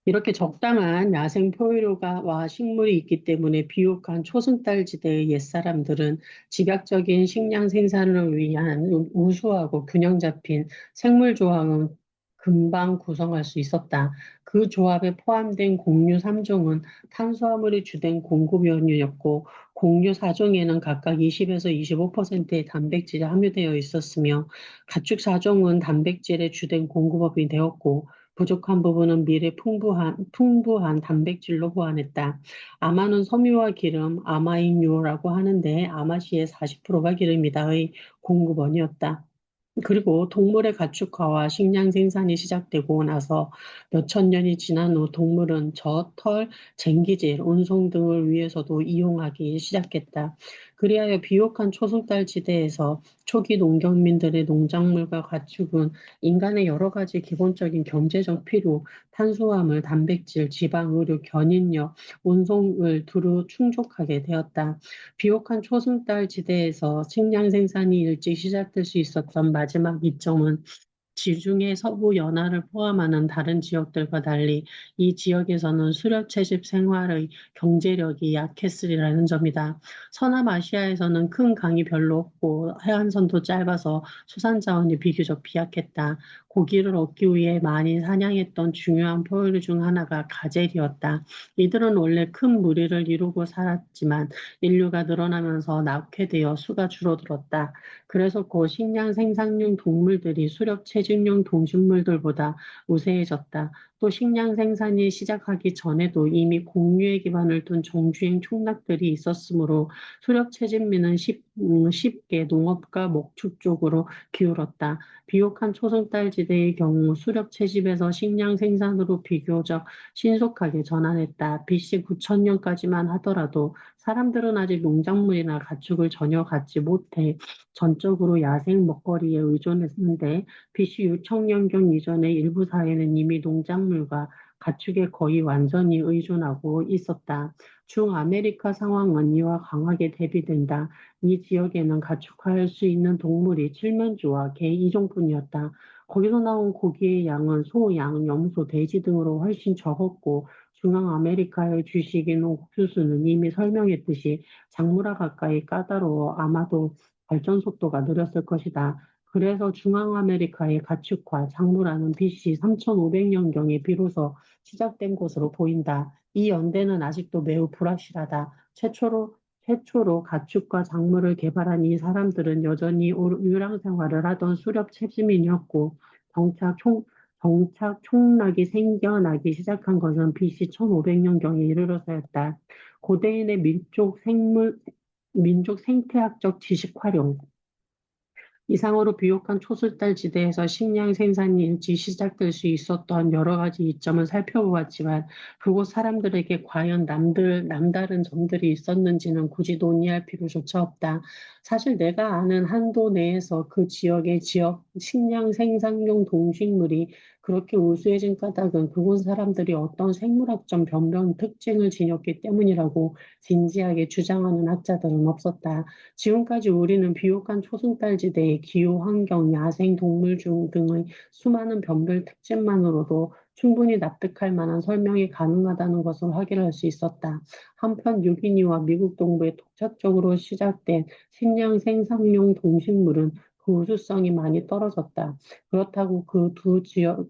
이렇게 적당한 야생 포유류와 식물이 있기 때문에 비옥한 초승달지대의 옛사람들은 집약적인 식량 생산을 위한 우수하고 균형 잡힌 생물 조합은 금방 구성할 수 있었다. 그 조합에 포함된 곡류 3종은 탄수화물이 주된 공급 원료였고, 곡류 4종에는 각각 20에서 25%의 단백질이 함유되어 있었으며, 가축 4종은 단백질의 주된 공급원이 되었고, 부족한 부분은 미래 풍부한 단백질로 보완했다. 아마는 섬유와 기름, 아마인유라고 하는데 아마시의 40%가 기름이다의 공급원이었다. 그리고 동물의 가축화와 식량 생산이 시작되고 나서 몇천 년이 지난 후 동물은 젖, 털, 쟁기질, 운송 등을 위해서도 이용하기 시작했다. 그리하여 비옥한 초승달 지대에서 초기 농경민들의 농작물과 가축은 인간의 여러 가지 기본적인 경제적 필요, 탄수화물, 단백질, 지방, 의료, 견인력, 운송을 두루 충족하게 되었다. 비옥한 초승달 지대에서 식량 생산이 일찍 시작될 수 있었던 마지막 이점은 지중해 서부 연안을 포함하는 다른 지역들과 달리 이 지역에서는 수렵 채집 생활의 경제력이 약했으리라는 점이다. 서남아시아에서는 큰 강이 별로 없고 해안선도 짧아서 수산 자원이 비교적 비약했다. 고기를 얻기 위해 많이 사냥했던 중요한 포유류 중 하나가 가젤이었다. 이들은 원래 큰 무리를 이루고 살았지만 인류가 늘어나면서 낙회되어 수가 줄어들었다. 그래서 고식량 생산용 동물들이 수렵 채집용 동식물들보다 우세해졌다. 또 식량 생산이 시작하기 전에도 이미 공유에 기반을 둔 정주행 촌락들이 있었으므로 수렵 채집민은 쉽게 농업과 목축 쪽으로 기울었다. 비옥한 초승달 지대의 경우 수렵 채집에서 식량 생산으로 비교적 신속하게 전환했다. BC 9000년까지만 하더라도 사람들은 아직 농작물이나 가축을 전혀 갖지 못해 전적으로 야생 먹거리에 의존했는데 BC 6천년경 이전의 일부 사회는 이미 농작물과 가축에 거의 완전히 의존하고 있었다. 중아메리카 상황은 이와 강하게 대비된다. 이 지역에는 가축화할 수 있는 동물이 칠면조와 개 2종뿐이었다. 거기서 나온 고기의 양은 소, 양, 염소, 돼지 등으로 훨씬 적었고 중앙아메리카의 주식인 옥수수는 이미 설명했듯이 작물화 가까이 까다로워 아마도 발전 속도가 느렸을 것이다. 그래서 중앙아메리카의 가축화, 작물화는 BC 3500년경에 비로소 시작된 것으로 보인다. 이 연대는 아직도 매우 불확실하다. 최초로 가축과 작물을 개발한 이 사람들은 여전히 유랑 생활을 하던 수렵 채집민이었고, 정착 총, 정착 총락이 생겨나기 시작한 것은 BC 1500년경에 이르러서였다. 고대인의 민족 생태학적 지식 활용, 이상으로 비옥한 초술달 지대에서 식량 생산이 일찍 시작될 수 있었던 여러 가지 이점을 살펴보았지만 그곳 사람들에게 과연 남다른 점들이 있었는지는 굳이 논의할 필요조차 없다. 사실 내가 아는 한도 내에서 그 지역의 지역 식량 생산용 동식물이 그렇게 우수해진 까닭은 그곳 사람들이 어떤 생물학적 변변 특징을 지녔기 때문이라고 진지하게 주장하는 학자들은 없었다. 지금까지 우리는 비옥한 초승달지대의 기후 환경, 야생 동물 중 등의 수많은 변별 특징만으로도 충분히 납득할 만한 설명이 가능하다는 것을 확인할 수 있었다. 한편 유기니와 미국 동부에 독자적으로 시작된 식량 생산용 동식물은 그 우수성이 많이 떨어졌다. 그렇다고 그 두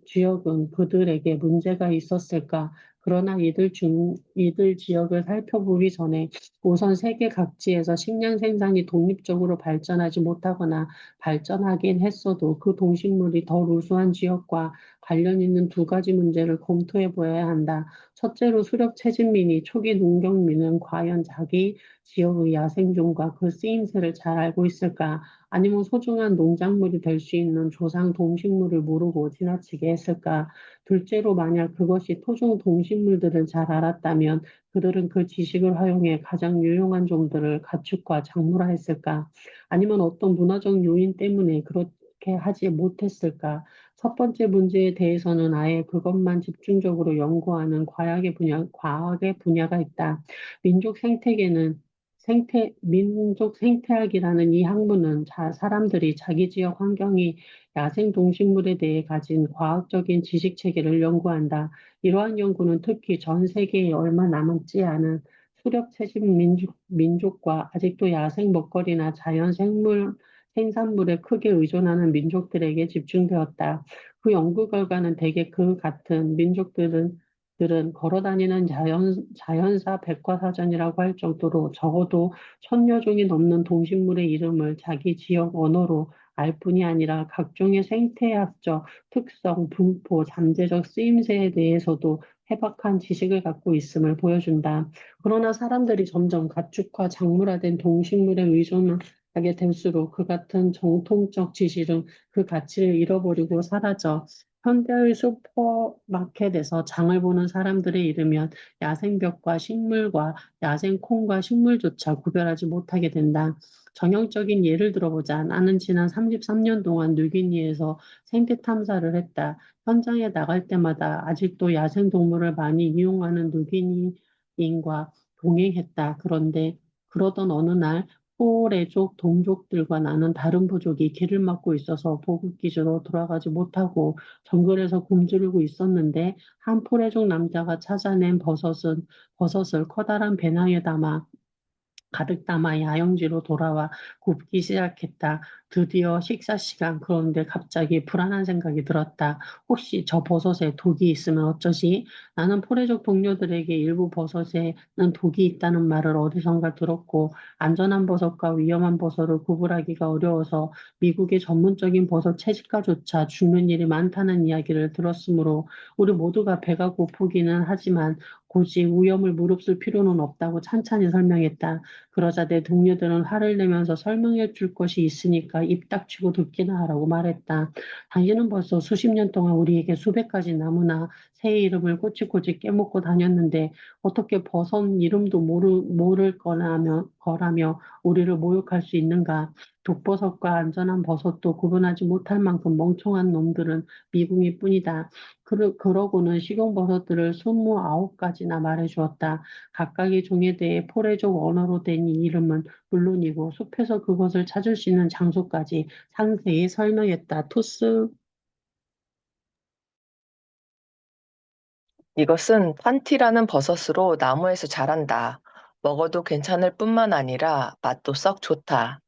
지역은 그들에게 문제가 있었을까? 그러나 이들 지역을 살펴보기 전에 우선 세계 각지에서 식량 생산이 독립적으로 발전하지 못하거나 발전하긴 했어도 그 동식물이 더 우수한 지역과 관련 있는 두 가지 문제를 검토해 보아야 한다. 첫째로 수렵 채집민이 초기 농경민은 과연 자기 지역의 야생종과 그 쓰임새를 잘 알고 있을까? 아니면 소중한 농작물이 될 수 있는 조상 동식물을 모르고 지나치게 했을까? 둘째로 만약 그것이 토종 동식물들을 잘 알았다면 그들은 그 지식을 활용해 가장 유용한 종들을 가축과 작물화했을까? 아니면 어떤 문화적 요인 때문에 그렇게 하지 못했을까? 첫 번째 문제에 대해서는 아예 그것만 집중적으로 연구하는 과학의 분야가 있다. 민족 생태계는 민족 생태학이라는 이 학문은 사람들이 자기 지역 환경이 야생 동식물에 대해 가진 과학적인 지식 체계를 연구한다. 이러한 연구는 특히 전 세계에 얼마 남지 않은 수렵 채집 민족과 아직도 야생 먹거리나 자연 생산물에 크게 의존하는 민족들에게 집중되었다. 그 연구 결과는 대개 그 같은 민족들은 걸어 다니는 자연사 백과사전이라고 할 정도로 적어도 천여 종이 넘는 동식물의 이름을 자기 지역 언어로 알 뿐이 아니라 각종의 생태학적 특성, 분포, 잠재적 쓰임새에 대해서도 해박한 지식을 갖고 있음을 보여준다. 그러나 사람들이 점점 가축화, 작물화된 동식물에 의존하게 될수록 그 같은 정통적 지식은 그 가치를 잃어버리고 사라져 현대의 슈퍼마켓에서 장을 보는 사람들에 이르면 야생벽과 식물과 야생콩과 식물조차 구별하지 못하게 된다. 전형적인 예를 들어보자. 나는 지난 33년 동안 뉴기니에서 생태 탐사를 했다. 현장에 나갈 때마다 아직도 야생동물을 많이 이용하는 뉴기니인과 동행했다. 그런데 그러던 어느 날 포레족 동족들과 나는 다른 부족이 길을 막고 있어서 보급기지로 돌아가지 못하고 정글에서 굶주리고 있었는데 한 포레족 남자가 찾아낸 버섯을 커다란 배낭에 가득 담아 야영지로 돌아와 굽기 시작했다. 드디어 식사 시간. 그런데 갑자기 불안한 생각이 들었다. 혹시 저 버섯에 독이 있으면 어쩌지? 나는 포레족 동료들에게 일부 버섯에는 독이 있다는 말을 어디선가 들었고 안전한 버섯과 위험한 버섯을 구분하기가 어려워서 미국의 전문적인 버섯 채집가조차 죽는 일이 많다는 이야기를 들었으므로 우리 모두가 배가 고프기는 하지만 굳이 위험을 무릅쓸 필요는 없다고 찬찬히 설명했다. 그러자 내 동료들은 화를 내면서 설명해 줄 것이 있으니까 입 닥치고 듣기나 하라고 말했다. 당신은 벌써 수십 년 동안 우리에게 수백 가지 나무나 새의 이름을 꼬치꼬치 깨먹고 다녔는데 어떻게 버섯 이름도 모를 거라며 우리를 모욕할 수 있는가? 독버섯과 안전한 버섯도 구분하지 못할 만큼 멍청한 놈들은 미궁일 뿐이다. 그러고는 식용버섯들을 29가지나 말해주었다. 각각의 종에 대해 포레족 언어로 된 이 이름은 물론이고 숲에서 그것을 찾을 수 있는 장소까지 상세히 설명했다. 토스. 이것은 판티라는 버섯으로 나무에서 자란다. 먹어도 괜찮을 뿐만 아니라 맛도 썩 좋다.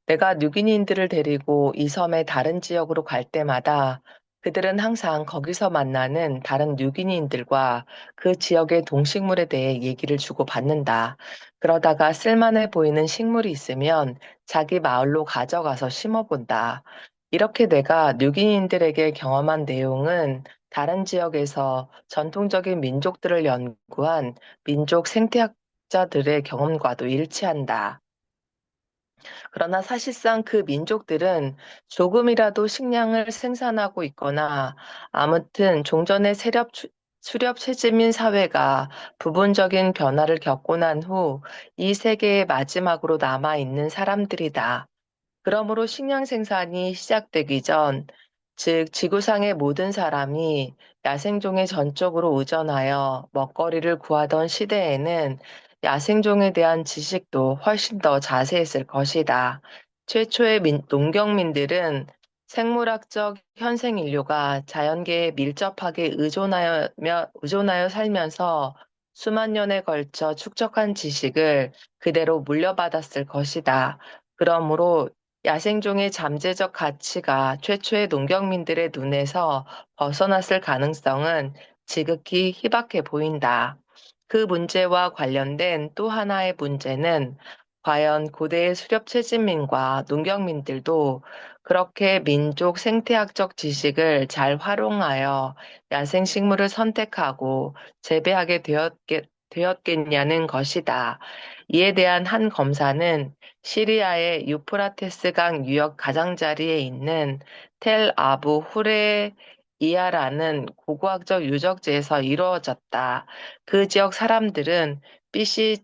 내가 뉴기니인들을 데리고 이 섬의 다른 지역으로 갈 때마다 그들은 항상 거기서 만나는 다른 뉴기니인들과 그 지역의 동식물에 대해 얘기를 주고받는다. 그러다가 쓸만해 보이는 식물이 있으면 자기 마을로 가져가서 심어본다. 이렇게 내가 뉴기니인들에게 경험한 내용은 다른 지역에서 전통적인 민족들을 연구한 민족 생태학자들의 경험과도 일치한다. 그러나 사실상 그 민족들은 조금이라도 식량을 생산하고 있거나 아무튼 종전의 수렵 채집민 사회가 부분적인 변화를 겪고 난 후 이 세계의 마지막으로 남아있는 사람들이다. 그러므로 식량 생산이 시작되기 전, 즉 지구상의 모든 사람이 야생종의 전적으로 의존하여 먹거리를 구하던 시대에는 야생종에 대한 지식도 훨씬 더 자세했을 것이다. 최초의 농경민들은 생물학적 현생 인류가 자연계에 밀접하게 의존하여 살면서 수만 년에 걸쳐 축적한 지식을 그대로 물려받았을 것이다. 그러므로 야생종의 잠재적 가치가 최초의 농경민들의 눈에서 벗어났을 가능성은 지극히 희박해 보인다. 그 문제와 관련된 또 하나의 문제는 과연 고대의 수렵 채집민과 농경민들도 그렇게 민족 생태학적 지식을 잘 활용하여 야생식물을 선택하고 재배하게 되었겠냐는 것이다. 이에 대한 한 검사는 시리아의 유프라테스 강 유역 가장자리에 있는 텔 아부 후레이아라는 고고학적 유적지에서 이루어졌다. 그 지역 사람들은 BC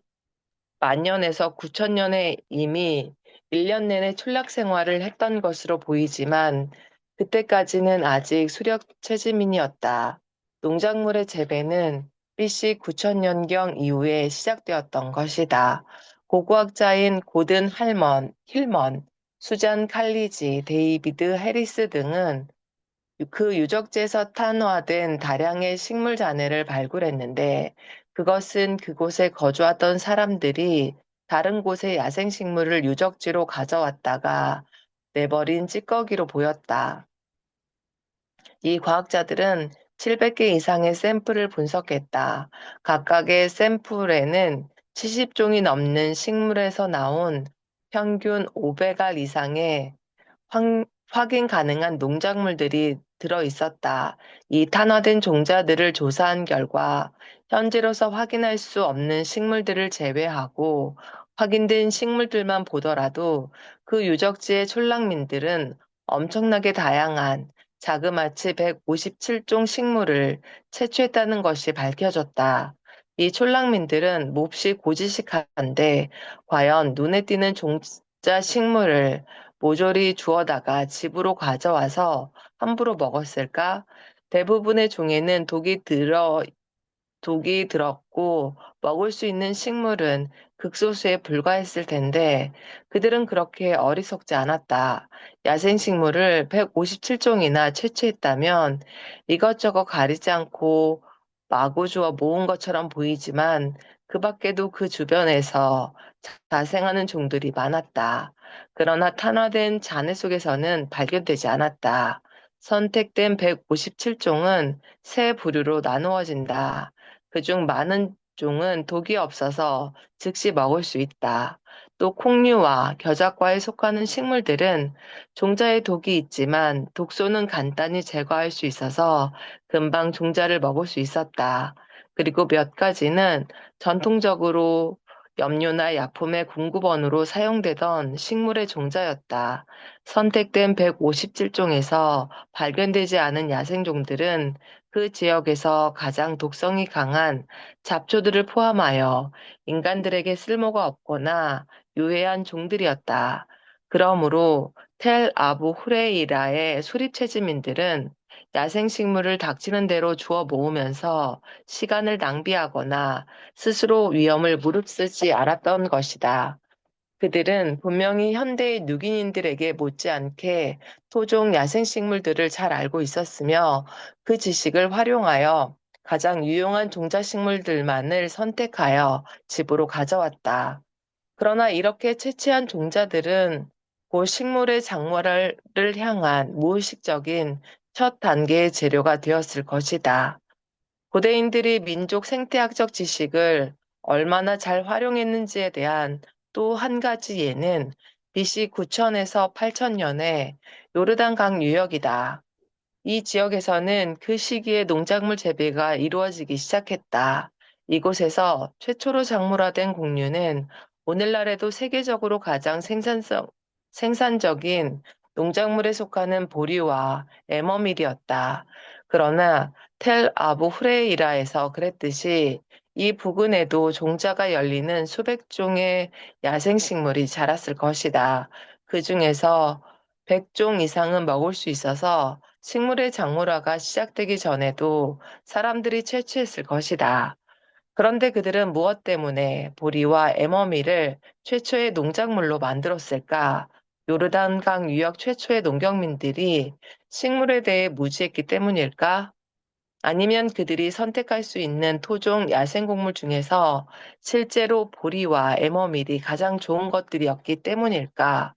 만년에서 9천년에 이미 1년 내내 촌락 생활을 했던 것으로 보이지만 그때까지는 아직 수렵 채지민이었다. 농작물의 재배는 BC 9천년경 이후에 시작되었던 것이다. 고고학자인 고든 힐먼, 수잔 칼리지, 데이비드 해리스 등은 그 유적지에서 탄화된 다량의 식물 잔해를 발굴했는데 그것은 그곳에 거주하던 사람들이 다른 곳의 야생식물을 유적지로 가져왔다가 내버린 찌꺼기로 보였다. 이 과학자들은 700개 이상의 샘플을 분석했다. 각각의 샘플에는 70종이 넘는 식물에서 나온 평균 500알 이상의 확인 가능한 농작물들이 들어 있었다. 이 탄화된 종자들을 조사한 결과 현재로서 확인할 수 없는 식물들을 제외하고 확인된 식물들만 보더라도 그 유적지의 촌락민들은 엄청나게 다양한 자그마치 157종 식물을 채취했다는 것이 밝혀졌다. 이 촌락민들은 몹시 고지식한데 과연 눈에 띄는 종자 식물을 모조리 주워다가 집으로 가져와서 함부로 먹었을까? 대부분의 종에는 독이 들었고 먹을 수 있는 식물은 극소수에 불과했을 텐데 그들은 그렇게 어리석지 않았다. 야생식물을 157종이나 채취했다면 이것저것 가리지 않고 마구 주워 모은 것처럼 보이지만 그 밖에도 그 주변에서 자생하는 종들이 많았다. 그러나 탄화된 잔해 속에서는 발견되지 않았다. 선택된 157종은 세 부류로 나누어진다. 그중 많은 종은 독이 없어서 즉시 먹을 수 있다. 또 콩류와 겨자과에 속하는 식물들은 종자에 독이 있지만 독소는 간단히 제거할 수 있어서 금방 종자를 먹을 수 있었다. 그리고 몇 가지는 전통적으로 염료나 약품의 공급원으로 사용되던 식물의 종자였다. 선택된 157종에서 발견되지 않은 야생종들은 그 지역에서 가장 독성이 강한 잡초들을 포함하여 인간들에게 쓸모가 없거나 유해한 종들이었다. 그러므로 텔 아부 후레이라의 수립체지민들은 야생식물을 닥치는 대로 주워 모으면서 시간을 낭비하거나 스스로 위험을 무릅쓰지 않았던 것이다. 그들은 분명히 현대의 누기인들에게 못지않게 토종 야생식물들을 잘 알고 있었으며 그 지식을 활용하여 가장 유용한 종자식물들만을 선택하여 집으로 가져왔다. 그러나 이렇게 채취한 종자들은 곧 식물의 작물을 향한 무의식적인 첫 단계의 재료가 되었을 것이다. 고대인들이 민족 생태학적 지식을 얼마나 잘 활용했는지에 대한 또 한 가지 예는 BC 9000에서 8000년에 요르단강 유역이다. 이 지역에서는 그 시기에 농작물 재배가 이루어지기 시작했다. 이곳에서 최초로 작물화된 곡류는 오늘날에도 세계적으로 가장 생산적인 농작물에 속하는 보리와 에머밀이었다. 그러나 텔 아부 후레이라에서 그랬듯이 이 부근에도 종자가 열리는 수백 종의 야생식물이 자랐을 것이다. 그 중에서 100종 이상은 먹을 수 있어서 식물의 작물화가 시작되기 전에도 사람들이 채취했을 것이다. 그런데 그들은 무엇 때문에 보리와 에머미를 최초의 농작물로 만들었을까? 요르단강 유역 최초의 농경민들이 식물에 대해 무지했기 때문일까? 아니면 그들이 선택할 수 있는 토종 야생곡물 중에서 실제로 보리와 에머밀이 가장 좋은 것들이었기 때문일까?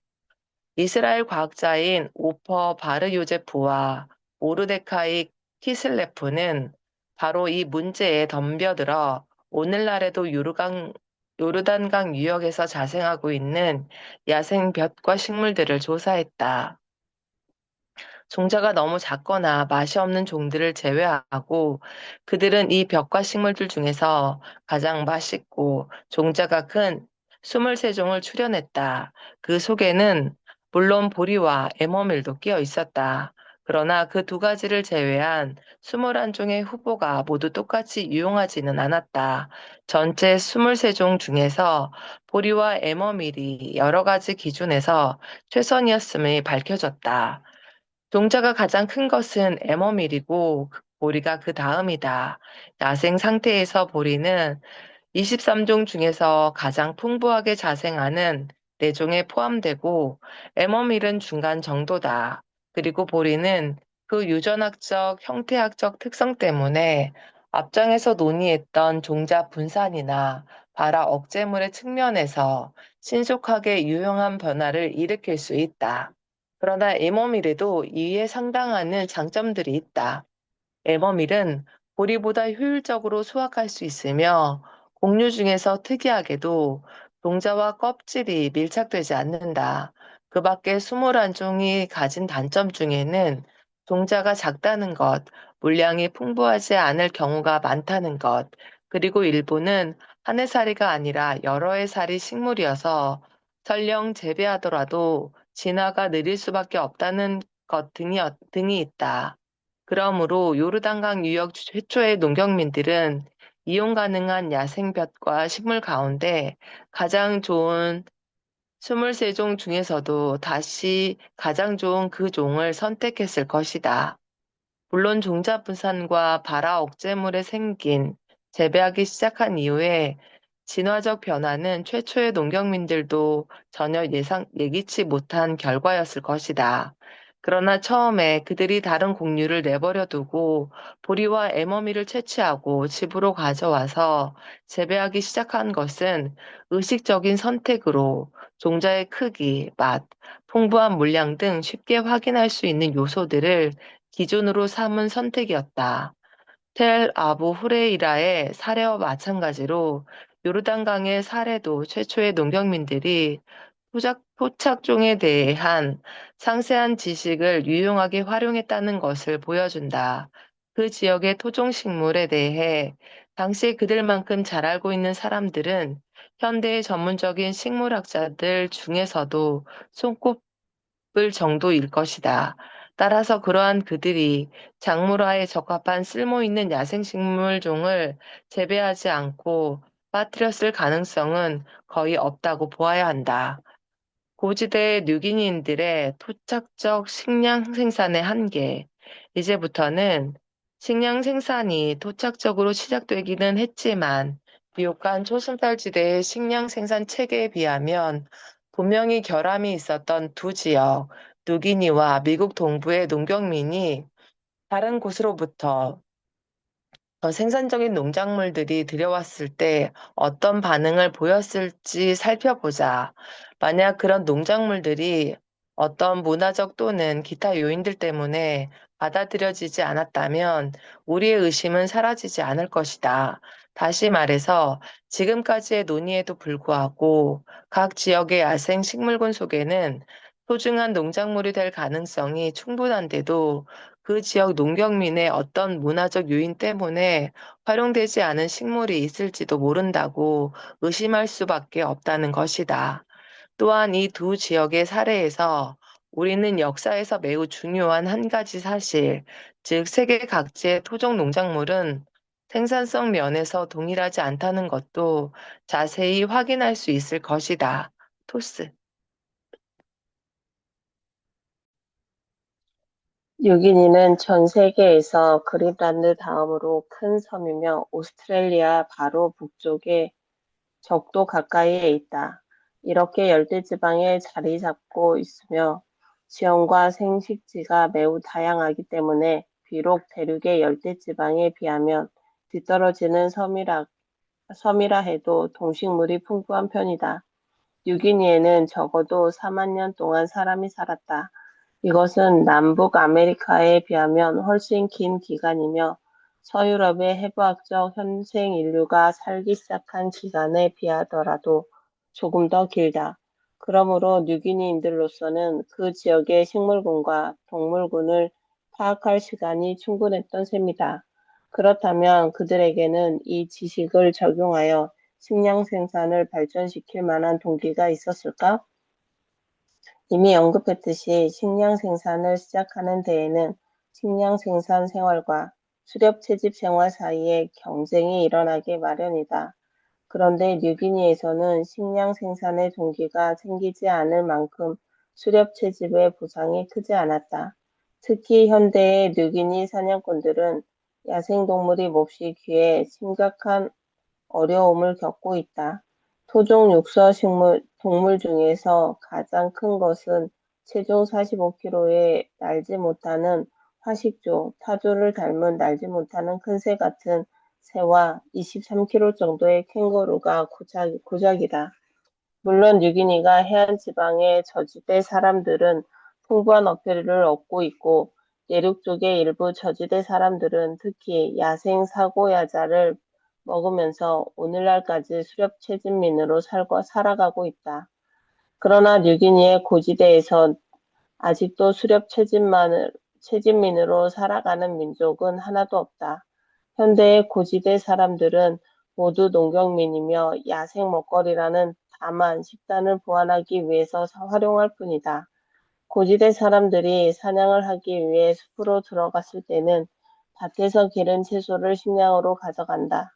이스라엘 과학자인 오퍼 바르 요제프와 모르데카이 키슬레프는 바로 이 문제에 덤벼들어 오늘날에도 요르단강 유역에서 자생하고 있는 야생 볕과 식물들을 조사했다. 종자가 너무 작거나 맛이 없는 종들을 제외하고 그들은 이 벽과 식물들 중에서 가장 맛있고 종자가 큰 23종을 추려냈다. 그 속에는 물론 보리와 에머밀도 끼어 있었다. 그러나 그 두 가지를 제외한 21종의 후보가 모두 똑같이 유용하지는 않았다. 전체 23종 중에서 보리와 에머밀이 여러 가지 기준에서 최선이었음이 밝혀졌다. 종자가 가장 큰 것은 에머밀이고 보리가 그 다음이다. 야생 상태에서 보리는 23종 중에서 가장 풍부하게 자생하는 4종에 포함되고 에머밀은 중간 정도다. 그리고 보리는 그 유전학적, 형태학적 특성 때문에 앞장에서 논의했던 종자 분산이나 발화 억제물의 측면에서 신속하게 유용한 변화를 일으킬 수 있다. 그러나 에머밀에도 이에 상당한 장점들이 있다. 에버밀은 보리보다 효율적으로 수확할 수 있으며 곡류 중에서 특이하게도 동자와 껍질이 밀착되지 않는다. 그 밖에 21종이 가진 단점 중에는 종자가 작다는 것, 물량이 풍부하지 않을 경우가 많다는 것, 그리고 일부는 한 해살이가 아니라 여러 해살이 식물이어서 설령 재배하더라도 진화가 느릴 수밖에 없다는 것 등이 있다. 그러므로 요르단강 유역 최초의 농경민들은 이용 가능한 야생볕과 식물 가운데 가장 좋은 23종 중에서도 다시 가장 좋은 그 종을 선택했을 것이다. 물론 종자 분산과 발화 억제물에 생긴 재배하기 시작한 이후에 진화적 변화는 최초의 농경민들도 전혀 예기치 못한 결과였을 것이다. 그러나 처음에 그들이 다른 곡류를 내버려 두고 보리와 에머미를 채취하고 집으로 가져와서 재배하기 시작한 것은 의식적인 선택으로 종자의 크기, 맛, 풍부한 물량 등 쉽게 확인할 수 있는 요소들을 기준으로 삼은 선택이었다. 텔 아부 후레이라의 사례와 마찬가지로 요르단강의 사례도 최초의 농경민들이 토착종에 대한 상세한 지식을 유용하게 활용했다는 것을 보여준다. 그 지역의 토종식물에 대해 당시 그들만큼 잘 알고 있는 사람들은 현대의 전문적인 식물학자들 중에서도 손꼽 을 정도일 것이다. 따라서 그러한 그들이 작물화에 적합한 쓸모 있는 야생식물종을 재배하지 않고 빠뜨렸을 가능성은 거의 없다고 보아야 한다. 고지대 뉴기니인들의 토착적 식량 생산의 한계. 이제부터는 식량 생산이 토착적으로 시작되기는 했지만 비옥한 초승달지대의 식량 생산 체계에 비하면 분명히 결함이 있었던 두 지역, 누기니와 미국 동부의 농경민이 다른 곳으로부터 더 생산적인 농작물들이 들여왔을 때 어떤 반응을 보였을지 살펴보자. 만약 그런 농작물들이 어떤 문화적 또는 기타 요인들 때문에 받아들여지지 않았다면 우리의 의심은 사라지지 않을 것이다. 다시 말해서 지금까지의 논의에도 불구하고 각 지역의 야생 식물군 속에는 소중한 농작물이 될 가능성이 충분한데도 그 지역 농경민의 어떤 문화적 요인 때문에 활용되지 않은 식물이 있을지도 모른다고 의심할 수밖에 없다는 것이다. 또한 이 두 지역의 사례에서 우리는 역사에서 매우 중요한 한 가지 사실, 즉 세계 각지의 토종 농작물은 생산성 면에서 동일하지 않다는 것도 자세히 확인할 수 있을 것이다. 토스. 뉴기니는 전 세계에서 그린란드 다음으로 큰 섬이며 오스트레일리아 바로 북쪽에 적도 가까이에 있다. 이렇게 열대지방에 자리 잡고 있으며 지형과 생식지가 매우 다양하기 때문에 비록 대륙의 열대지방에 비하면 뒤떨어지는 섬이라 해도 동식물이 풍부한 편이다. 뉴기니에는 적어도 4만 년 동안 사람이 살았다. 이것은 남북 아메리카에 비하면 훨씬 긴 기간이며 서유럽의 해부학적 현생 인류가 살기 시작한 기간에 비하더라도 조금 더 길다. 그러므로 뉴기니인들로서는 그 지역의 식물군과 동물군을 파악할 시간이 충분했던 셈이다. 그렇다면 그들에게는 이 지식을 적용하여 식량 생산을 발전시킬 만한 동기가 있었을까? 이미 언급했듯이 식량 생산을 시작하는 데에는 식량 생산 생활과 수렵 채집 생활 사이에 경쟁이 일어나기 마련이다. 그런데 뉴기니에서는 식량 생산의 동기가 생기지 않을 만큼 수렵 채집의 보상이 크지 않았다. 특히 현대의 뉴기니 사냥꾼들은 야생동물이 몹시 귀해 심각한 어려움을 겪고 있다. 토종 육서 동물 중에서 가장 큰 것은 체중 45kg에 날지 못하는 화식조, 타조를 닮은 날지 못하는 큰 새 같은 새와 23kg 정도의 캥거루가 고작이다. 물론 뉴기니가 해안 지방의 저지대 사람들은 풍부한 어패를 얻고 있고 내륙 쪽의 일부 저지대 사람들은 특히 야생 사고야자를 먹으면서 오늘날까지 수렵 채집민으로 살아가고 있다. 그러나 뉴기니의 고지대에선 아직도 채집민으로 살아가는 민족은 하나도 없다. 현대의 고지대 사람들은 모두 농경민이며 야생 먹거리라는 다만 식단을 보완하기 위해서 활용할 뿐이다. 고지대 사람들이 사냥을 하기 위해 숲으로 들어갔을 때는 밭에서 기른 채소를 식량으로 가져간다.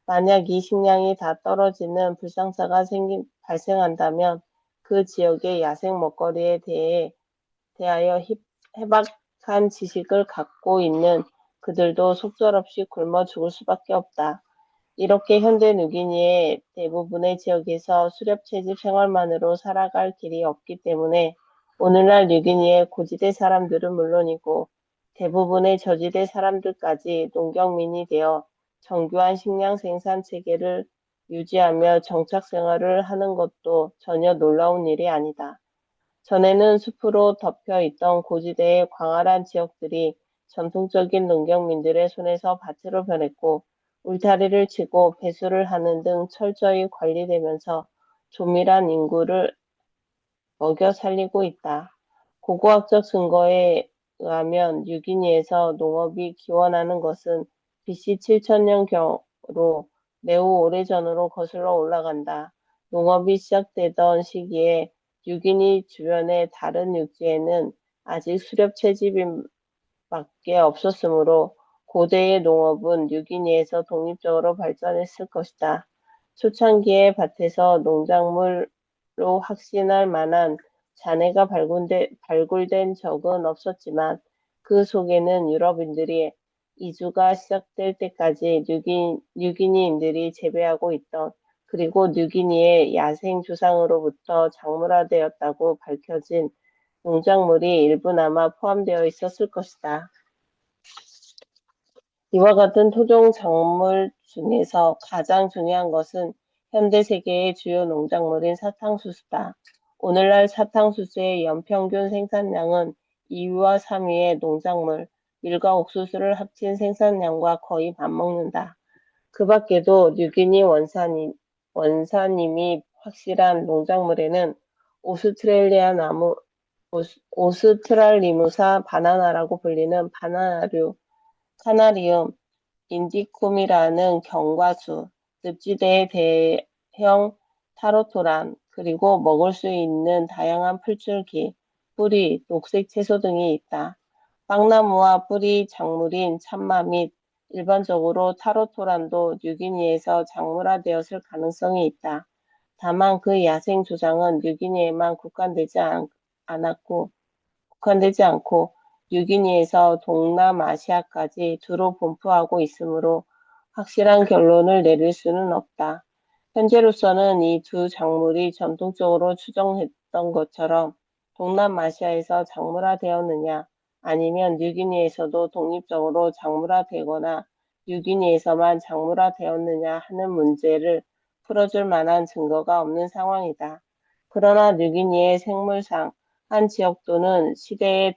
만약 이 식량이 다 떨어지는 불상사가 발생한다면 그 지역의 야생 먹거리에 대하여 해박한 지식을 갖고 있는 그들도 속절없이 굶어 죽을 수밖에 없다. 이렇게 현대 누기니의 대부분의 지역에서 수렵채집 생활만으로 살아갈 길이 없기 때문에 오늘날 뉴기니의 고지대 사람들은 물론이고 대부분의 저지대 사람들까지 농경민이 되어 정교한 식량 생산 체계를 유지하며 정착 생활을 하는 것도 전혀 놀라운 일이 아니다. 전에는 숲으로 덮여 있던 고지대의 광활한 지역들이 전통적인 농경민들의 손에서 밭으로 변했고 울타리를 치고 배수를 하는 등 철저히 관리되면서 조밀한 인구를 먹여 살리고 있다. 고고학적 증거에 의하면 뉴기니에서 농업이 기원하는 것은 BC 7000년경으로 매우 오래전으로 거슬러 올라간다. 농업이 시작되던 시기에 뉴기니 주변의 다른 육지에는 아직 수렵 채집밖에 없었으므로 고대의 농업은 뉴기니에서 독립적으로 발전했을 것이다. 초창기에 밭에서 농작물로 확신할 만한 잔해가 발굴된 적은 없었지만 그 속에는 유럽인들이 이주가 시작될 때까지 뉴기니인들이 재배하고 있던 그리고 뉴기니의 야생 조상으로부터 작물화되었다고 밝혀진 농작물이 일부나마 포함되어 있었을 것이다. 이와 같은 토종 작물 중에서 가장 중요한 것은 현대 세계의 주요 농작물인 사탕수수다. 오늘날 사탕수수의 연평균 생산량은 2위와 3위의 농작물, 밀과 옥수수를 합친 생산량과 거의 맞먹는다. 그 밖에도 뉴기니 원산임이 확실한 농작물에는 오스트랄리무사 바나나라고 불리는 바나나류, 카나리움, 인디쿰이라는 경과수, 늪지대의 대형 타로토란, 그리고 먹을 수 있는 다양한 풀줄기, 뿌리, 녹색 채소 등이 있다. 빵나무와 뿌리 작물인 참마 및 일반적으로 타로토란도 뉴기니에서 작물화되었을 가능성이 있다. 다만 그 야생 조장은 뉴기니에만 국한되지 않고 뉴기니에서 동남아시아까지 두루 분포하고 있으므로 확실한 결론을 내릴 수는 없다. 현재로서는 이 두 작물이 전통적으로 추정했던 것처럼 동남아시아에서 작물화되었느냐 아니면 뉴기니에서도 독립적으로 작물화되거나 뉴기니에서만 작물화되었느냐 하는 문제를 풀어줄 만한 증거가 없는 상황이다. 그러나 뉴기니의 생물상 한 지역 또는 시대의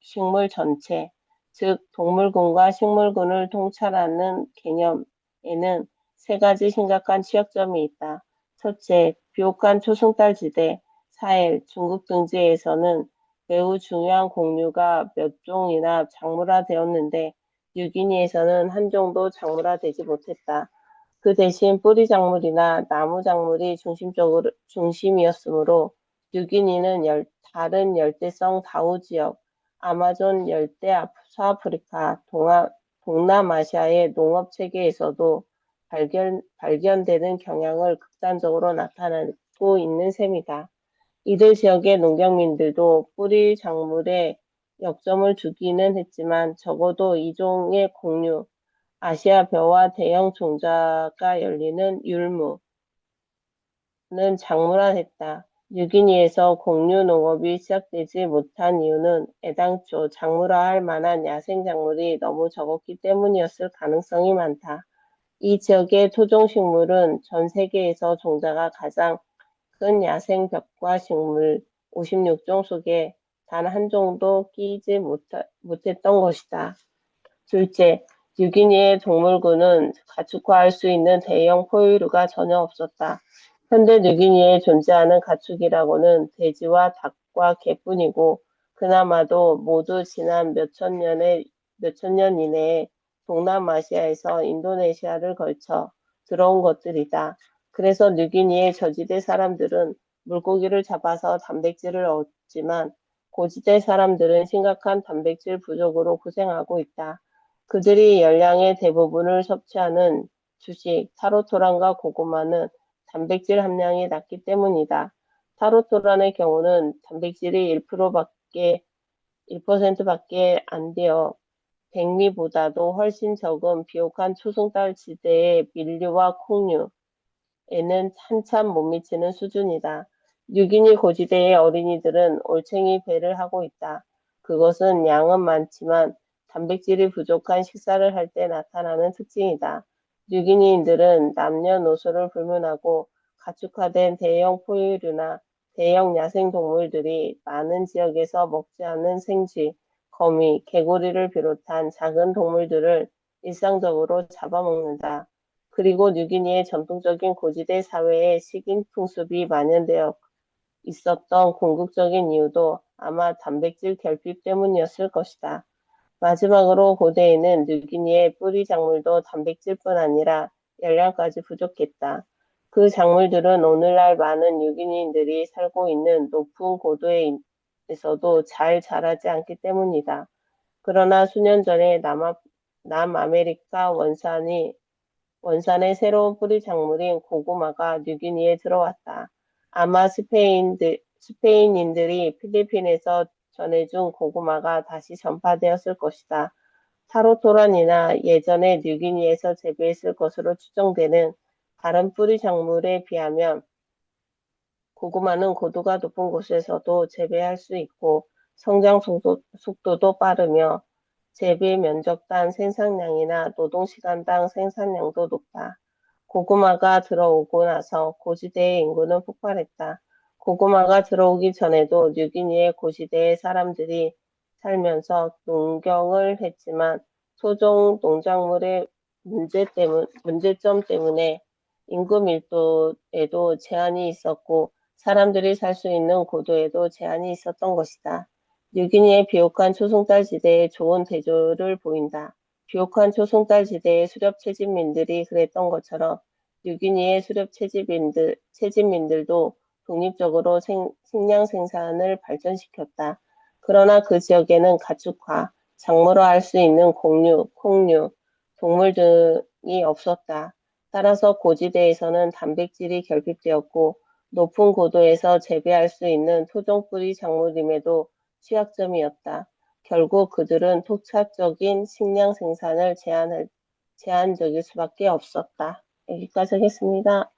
식물 전체, 즉 동물군과 식물군을 통찰하는 개념에는 세 가지 심각한 취약점이 있다. 첫째, 비옥한 초승달 지대, 사헬, 중국 등지에서는 매우 중요한 곡류가 몇 종이나 작물화되었는데 뉴기니에서는 한 종도 작물화되지 못했다. 그 대신 뿌리 작물이나 나무 작물이 중심이었으므로 뉴기니는 다른 열대성 다우 지역, 아마존 열대 서아프리카, 동남아시아의 농업 체계에서도 발견되는 경향을 극단적으로 나타내고 있는 셈이다. 이들 지역의 농경민들도 뿌리 작물에 역점을 두기는 했지만 적어도 이 종의 곡류, 아시아벼와 대형 종자가 열리는 율무는 작물화했다. 뉴기니에서 공유 농업이 시작되지 못한 이유는 애당초 작물화할 만한 야생작물이 너무 적었기 때문이었을 가능성이 많다. 이 지역의 토종식물은 전 세계에서 종자가 가장 큰 야생 벽과 식물 56종 속에 단 한 종도 끼이지 못했던 것이다. 둘째, 뉴기니의 동물군은 가축화할 수 있는 대형 포유류가 전혀 없었다. 현대 뉴기니에 존재하는 가축이라고는 돼지와 닭과 개뿐이고, 그나마도 모두 지난 몇천 년 이내에 동남아시아에서 인도네시아를 걸쳐 들어온 것들이다. 그래서 뉴기니의 저지대 사람들은 물고기를 잡아서 단백질을 얻지만 고지대 사람들은 심각한 단백질 부족으로 고생하고 있다. 그들이 열량의 대부분을 섭취하는 주식, 타로토란과 고구마는 단백질 함량이 낮기 때문이다. 타로토란의 경우는 단백질이 1%밖에 안 되어 백미보다도 훨씬 적은 비옥한 초승달 지대의 밀류와 콩류, 에는 한참 못 미치는 수준이다. 뉴기니 고지대의 어린이들은 올챙이 배를 하고 있다. 그것은 양은 많지만 단백질이 부족한 식사를 할 때 나타나는 특징이다. 뉴기니인들은 남녀노소를 불문하고 가축화된 대형 포유류나 대형 야생 동물들이 많은 지역에서 먹지 않는 생쥐, 거미, 개구리를 비롯한 작은 동물들을 일상적으로 잡아먹는다. 그리고 뉴기니의 전통적인 고지대 사회에 식인 풍습이 만연되어 있었던 궁극적인 이유도 아마 단백질 결핍 때문이었을 것이다. 마지막으로 고대에는 뉴기니의 뿌리 작물도 단백질뿐 아니라 열량까지 부족했다. 그 작물들은 오늘날 많은 뉴기니인들이 살고 있는 높은 고도에서도 잘 자라지 않기 때문이다. 그러나 수년 전에 남아메리카 원산의 새로운 뿌리 작물인 고구마가 뉴기니에 들어왔다. 아마 스페인인들이 필리핀에서 전해준 고구마가 다시 전파되었을 것이다. 타로토란이나 예전에 뉴기니에서 재배했을 것으로 추정되는 다른 뿌리 작물에 비하면 고구마는 고도가 높은 곳에서도 재배할 수 있고 속도도 빠르며 재배 면적당 생산량이나 노동시간당 생산량도 높다. 고구마가 들어오고 나서 고지대의 인구는 폭발했다. 고구마가 들어오기 전에도 뉴기니의 고지대의 사람들이 살면서 농경을 했지만 토종 농작물의 문제점 때문에 인구 밀도에도 제한이 있었고 사람들이 살 수 있는 고도에도 제한이 있었던 것이다. 뉴기니의 비옥한 초승달 지대에 좋은 대조를 보인다. 비옥한 초승달 지대의 수렵 채집민들이 그랬던 것처럼 뉴기니의 수렵 채집민들도 독립적으로 식량 생산을 발전시켰다. 그러나 그 지역에는 가축화, 작물화할 수 있는 공유, 콩류, 동물 등이 없었다. 따라서 고지대에서는 단백질이 결핍되었고 높은 고도에서 재배할 수 있는 토종뿌리 작물임에도 취약점이었다. 결국 그들은 토착적인 식량 생산을 제한적일 수밖에 없었다. 여기까지 하겠습니다.